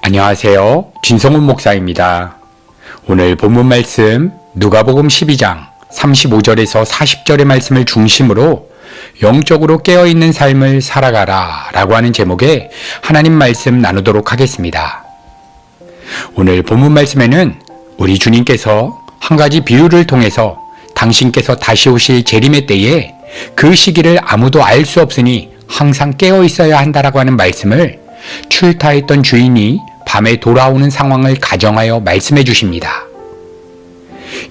안녕하세요. 진성훈 목사입니다. 오늘 본문 말씀 누가복음 12장 35절에서 40절의 말씀을 중심으로 영적으로 깨어있는 삶을 살아가라 라고 하는 제목의 하나님 말씀 나누도록 하겠습니다. 오늘 본문 말씀에는 우리 주님께서 한 가지 비유를 통해서 당신께서 다시 오실 재림의 때에 그 시기를 아무도 알 수 없으니 항상 깨어 있어야 한다라고 하는 말씀을 출타했던 주인이 밤에 돌아오는 상황을 가정하여 말씀해 주십니다.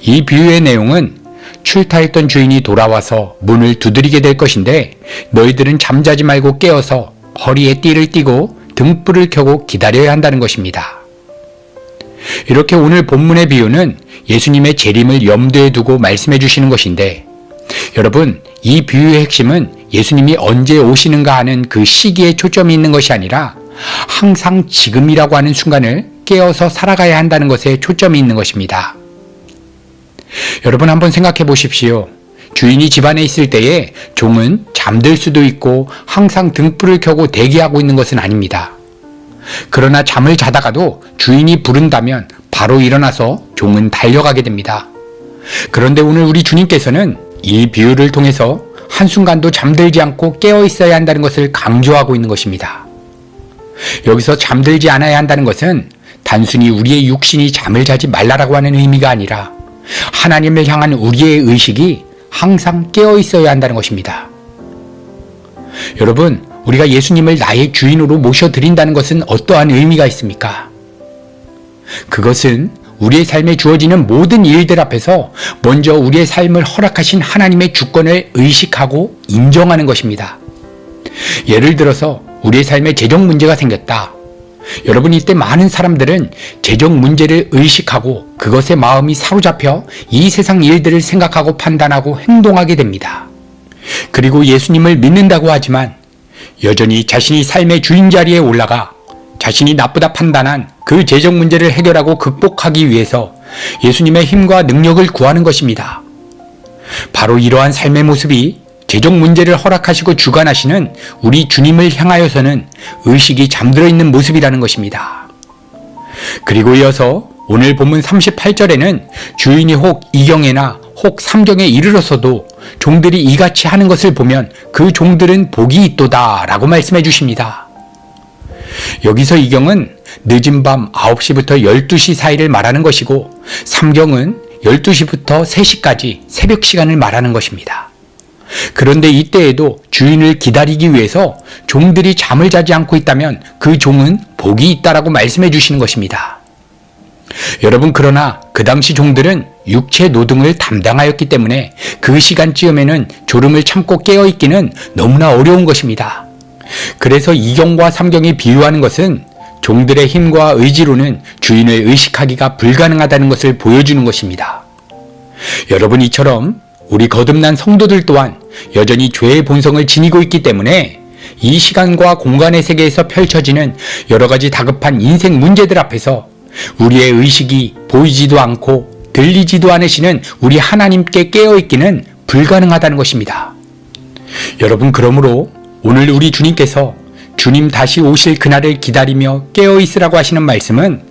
이 비유의 내용은 출타했던 주인이 돌아와서 문을 두드리게 될 것인데 너희들은 잠자지 말고 깨어서 허리에 띠를 띠고 등불을 켜고 기다려야 한다는 것입니다. 이렇게 오늘 본문의 비유는 예수님의 재림을 염두에 두고 말씀해 주시는 것인데 여러분, 이 비유의 핵심은 예수님이 언제 오시는가 하는 그 시기에 초점이 있는 것이 아니라 항상 지금이라고 하는 순간을 깨어서 살아가야 한다는 것에 초점이 있는 것입니다. 여러분 한번 생각해 보십시오. 주인이 집안에 있을 때에 종은 잠들 수도 있고 항상 등불을 켜고 대기하고 있는 것은 아닙니다. 그러나 잠을 자다가도 주인이 부른다면 바로 일어나서 종은 달려가게 됩니다. 그런데 오늘 우리 주님께서는 이 비유를 통해서 한순간도 잠들지 않고 깨어 있어야 한다는 것을 강조하고 있는 것입니다. 여기서 잠들지 않아야 한다는 것은 단순히 우리의 육신이 잠을 자지 말라라고 하는 의미가 아니라 하나님을 향한 우리의 의식이 항상 깨어 있어야 한다는 것입니다. 여러분, 우리가 예수님을 나의 주인으로 모셔드린다는 것은 어떠한 의미가 있습니까? 그것은 우리의 삶에 주어지는 모든 일들 앞에서 먼저 우리의 삶을 허락하신 하나님의 주권을 의식하고 인정하는 것입니다. 예를 들어서 우리의 삶에 재정 문제가 생겼다. 여러분, 이때 많은 사람들은 재정 문제를 의식하고 그것에 마음이 사로잡혀 이 세상 일들을 생각하고 판단하고 행동하게 됩니다. 그리고 예수님을 믿는다고 하지만 여전히 자신이 삶의 주인 자리에 올라가 자신이 나쁘다 판단한 그 재정 문제를 해결하고 극복하기 위해서 예수님의 힘과 능력을 구하는 것입니다. 바로 이러한 삶의 모습이 재정 문제를 허락하시고 주관하시는 우리 주님을 향하여서는 의식이 잠들어 있는 모습이라는 것입니다. 그리고 이어서 오늘 본문 38절에는 주인이 혹 2경에나 혹 3경에 이르러서도 종들이 이같이 하는 것을 보면 그 종들은 복이 있도다 라고 말씀해 주십니다. 여기서 2경은 늦은 밤 9시부터 12시 사이를 말하는 것이고 3경은 12시부터 3시까지 새벽 시간을 말하는 것입니다. 그런데 이때에도 주인을 기다리기 위해서 종들이 잠을 자지 않고 있다면 그 종은 복이 있다라고 말씀해 주시는 것입니다. 여러분, 그러나 그 당시 종들은 육체 노동을 담당하였기 때문에 그 시간쯤에는 졸음을 참고 깨어있기는 너무나 어려운 것입니다. 그래서 2경과 3경이 비유하는 것은 종들의 힘과 의지로는 주인을 의식하기가 불가능하다는 것을 보여주는 것입니다. 여러분, 이처럼 우리 거듭난 성도들 또한 여전히 죄의 본성을 지니고 있기 때문에 이 시간과 공간의 세계에서 펼쳐지는 여러 가지 다급한 인생 문제들 앞에서 우리의 의식이 보이지도 않고 들리지도 않으시는 우리 하나님께 깨어있기는 불가능하다는 것입니다. 여러분, 그러므로 오늘 우리 주님께서 주님 다시 오실 그날을 기다리며 깨어있으라고 하시는 말씀은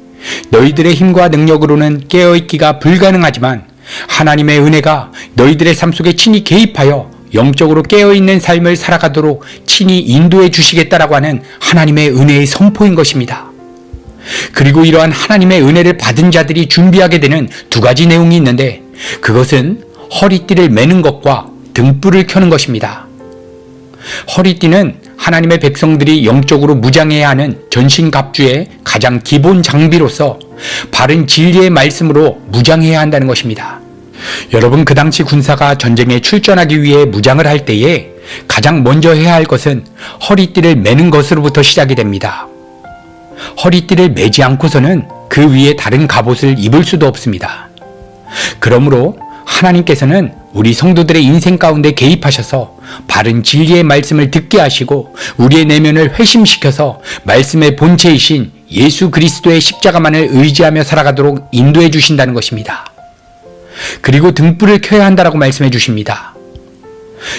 너희들의 힘과 능력으로는 깨어있기가 불가능하지만 하나님의 은혜가 너희들의 삶 속에 친히 개입하여 영적으로 깨어있는 삶을 살아가도록 친히 인도해 주시겠다라고 하는 하나님의 은혜의 선포인 것입니다. 그리고 이러한 하나님의 은혜를 받은 자들이 준비하게 되는 두 가지 내용이 있는데 그것은 허리띠를 매는 것과 등불을 켜는 것입니다. 허리띠는 하나님의 백성들이 영적으로 무장해야 하는 전신갑주의 가장 기본 장비로서 바른 진리의 말씀으로 무장해야 한다는 것입니다. 여러분, 그 당시 군사가 전쟁에 출전하기 위해 무장을 할 때에 가장 먼저 해야 할 것은 허리띠를 매는 것으로부터 시작이 됩니다. 허리띠를 매지 않고서는 그 위에 다른 갑옷을 입을 수도 없습니다. 그러므로 하나님께서는 우리 성도들의 인생 가운데 개입하셔서 바른 진리의 말씀을 듣게 하시고 우리의 내면을 회심시켜서 말씀의 본체이신 예수 그리스도의 십자가만을 의지하며 살아가도록 인도해 주신다는 것입니다. 그리고 등불을 켜야 한다라고 말씀해 주십니다.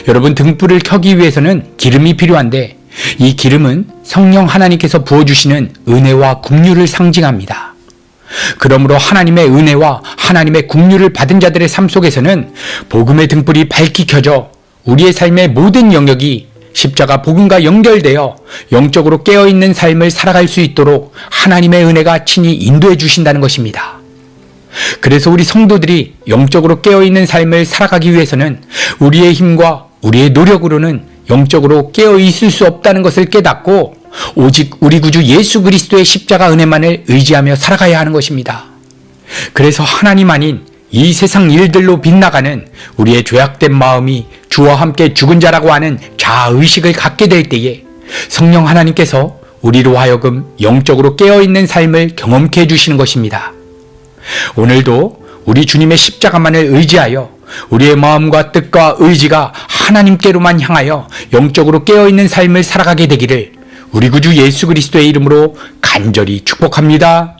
여러분, 등불을 켜기 위해서는 기름이 필요한데 이 기름은 성령 하나님께서 부어주시는 은혜와 긍휼을 상징합니다. 그러므로 하나님의 은혜와 하나님의 긍휼을 받은 자들의 삶 속에서는 복음의 등불이 밝히 켜져 우리의 삶의 모든 영역이 십자가 복음과 연결되어 영적으로 깨어있는 삶을 살아갈 수 있도록 하나님의 은혜가 친히 인도해 주신다는 것입니다. 그래서 우리 성도들이 영적으로 깨어있는 삶을 살아가기 위해서는 우리의 힘과 우리의 노력으로는 영적으로 깨어있을 수 없다는 것을 깨닫고 오직 우리 구주 예수 그리스도의 십자가 은혜만을 의지하며 살아가야 하는 것입니다. 그래서 하나님 아닌 이 세상 일들로 빗나가는 우리의 죄악된 마음이 주와 함께 죽은 자라고 하는 자아의식을 갖게 될 때에 성령 하나님께서 우리로 하여금 영적으로 깨어있는 삶을 경험케 해주시는 것입니다. 오늘도 우리 주님의 십자가만을 의지하여 우리의 마음과 뜻과 의지가 하나님께로만 향하여 영적으로 깨어있는 삶을 살아가게 되기를 우리 구주 예수 그리스도의 이름으로 간절히 축복합니다.